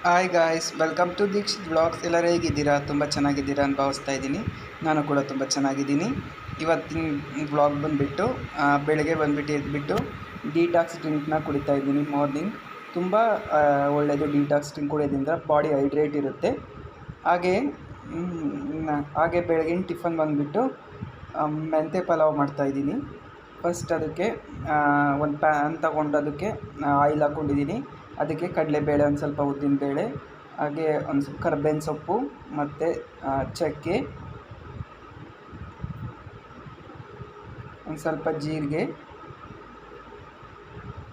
Hi guys, welcome to Dikshit blogs. ಎಲ್ಲರೂ ಹೇಗಿದ್ದೀರಾ? ತುಂಬ ಚೆನ್ನಾಗಿದ್ದೀರಾ ಅಂತ ಭಾವಿಸ್ತಾ ಇದ್ದೀನಿ. ನಾನು ಕೂಡ ತುಂಬ ಚೆನ್ನಾಗಿದ್ದೀನಿ. ಇವತ್ತಿನ ಬ್ಲಾಗ್ ಬಂದುಬಿಟ್ಟು ಬೆಳಗ್ಗೆ ಬಂದುಬಿಟ್ಟು ಎದ್ಬಿಟ್ಟು ಡಿಟಾಕ್ಸ್ ಡ್ರಿಂಕ್ನ ಕುಡಿತಾ ಇದ್ದೀನಿ. ಮಾರ್ನಿಂಗ್ ತುಂಬ ಒಳ್ಳೆಯದು. ಡಿಟಾಕ್ಸ್ ಡ್ರಿಂಕ್ ಕುಡಿಯೋದ್ರಿಂದ ಬಾಡಿ ಹೈಡ್ರೇಟ್ ಇರುತ್ತೆ. ಹಾಗೆ ಬೆಳಗಿನ ಟಿಫನ್ ಬಂದುಬಿಟ್ಟು ಮೆಂತೆ ಪಲಾವ್ ಮಾಡ್ತಾಯಿದ್ದೀನಿ. ಫಸ್ಟ್ ಅದಕ್ಕೆ ಒಂದು ಪ್ಯಾನ್ ತಗೊಂಡು ಅದಕ್ಕೆ ಆಯಿಲ್ ಹಾಕ್ಕೊಂಡಿದ್ದೀನಿ. ಅದಕ್ಕೆ ಕಡಲೆಬೇಳೆ, ಒಂದು ಸ್ವಲ್ಪ ಉದ್ದಿನಬೇಳೆ, ಹಾಗೆ ಒಂದು ಸ್ವಲ್ಪ ಕರ್ಬೇವಿನ ಸೊಪ್ಪು ಮತ್ತು ಚಕ್ಕೆ, ಒಂದು ಸ್ವಲ್ಪ ಜೀರಿಗೆ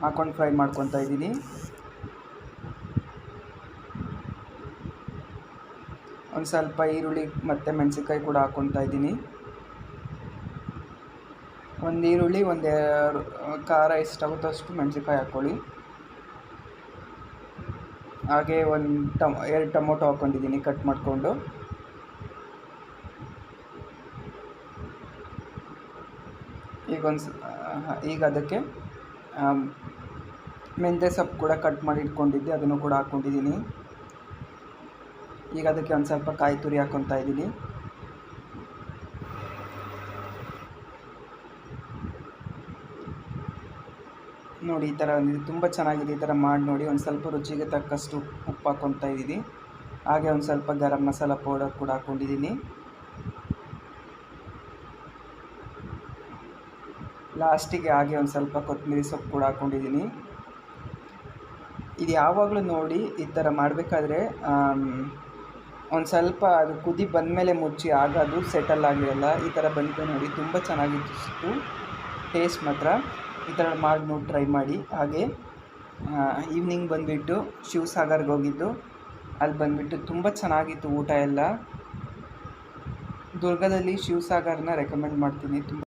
ಹಾಕ್ಕೊಂಡು ಫ್ರೈ ಮಾಡ್ಕೊತಾ ಇದ್ದೀನಿ. ಒಂದು ಸ್ವಲ್ಪ ಈರುಳ್ಳಿ ಮತ್ತು ಮೆಣಸಿನ್ಕಾಯಿ ಕೂಡ ಹಾಕ್ಕೊತಾ ಇದ್ದೀನಿ. ಒಂದು ಈರುಳ್ಳಿ, ಒಂದು ಖಾರ ಎಷ್ಟಾಗುತ್ತೋ ಅಷ್ಟು ಮೆಣಸಿನ್ಕಾಯಿ ಹಾಕ್ಕೊಳ್ಳಿ. ಹಾಗೆ ಎರಡು ಟೊಮೊಟೊ ಹಾಕ್ಕೊಂಡಿದ್ದೀನಿ ಕಟ್ ಮಾಡಿಕೊಂಡು. ಈಗ ಅದಕ್ಕೆ ಮೆಂತ್ಯ ಸೊಪ್ಪು ಕೂಡ ಕಟ್ ಮಾಡಿ ಇಟ್ಕೊಂಡಿದ್ದೆ, ಅದನ್ನು ಕೂಡ ಹಾಕ್ಕೊಂಡಿದ್ದೀನಿ. ಈಗ ಅದಕ್ಕೆ ಒಂದು ಸ್ವಲ್ಪ ಕಾಯಿ ತುರಿ ಹಾಕ್ಕೊತಾ ಇದ್ದೀನಿ. ನೋಡಿ, ಈ ಥರ ಬಂದಿದೆ, ತುಂಬ ಚೆನ್ನಾಗಿದೆ. ಈ ಥರ ಮಾಡಿ ನೋಡಿ. ಒಂದು ಸ್ವಲ್ಪ ರುಚಿಗೆ ತಕ್ಕಷ್ಟು ಉಪ್ಪು ಹಾಕ್ಕೊತಾ ಇದ್ದೀನಿ. ಹಾಗೆ ಒಂದು ಸ್ವಲ್ಪ ಗರಂ ಮಸಾಲ ಪೌಡರ್ ಕೂಡ ಹಾಕ್ಕೊಂಡಿದ್ದೀನಿ. ಲಾಸ್ಟಿಗೆ ಹಾಗೆ ಒಂದು ಸ್ವಲ್ಪ ಕೊತ್ತಂಬರಿ ಸೊಪ್ಪು ಕೂಡ ಹಾಕ್ಕೊಂಡಿದ್ದೀನಿ. ಇದು ಯಾವಾಗಲೂ ನೋಡಿ ಈ ಥರ ಮಾಡಬೇಕಾದ್ರೆ ಒಂದು ಸ್ವಲ್ಪ ಅದು ಕುದಿ ಬಂದಮೇಲೆ ಮುಚ್ಚಿ, ಆಗ ಅದು ಸೆಟಲ್ ಆಗಿರಲ್ಲ. ಈ ಥರ ಬಂತು ನೋಡಿ, ತುಂಬ ಚೆನ್ನಾಗಿತ್ತು ಟೇಸ್ಟ್ ಮಾತ್ರ. ಈ ಥರ ಮಾಡಿ ನೋಡಿ, ಟ್ರೈ ಮಾಡಿ. ಹಾಗೆ ಈವ್ನಿಂಗ್ ಬಂದುಬಿಟ್ಟು ಶಿವಸಾಗರ್ಗೆ ಹೋಗಿದ್ದು. ಅಲ್ಲಿ ಬಂದುಬಿಟ್ಟು ತುಂಬ ಚೆನ್ನಾಗಿತ್ತು ಊಟ ಎಲ್ಲ. ದುರ್ಗದಲ್ಲಿ ಶಿವಸಾಗರ್ನ ರೆಕಮೆಂಡ್ ಮಾಡ್ತೀನಿ. ತುಂಬ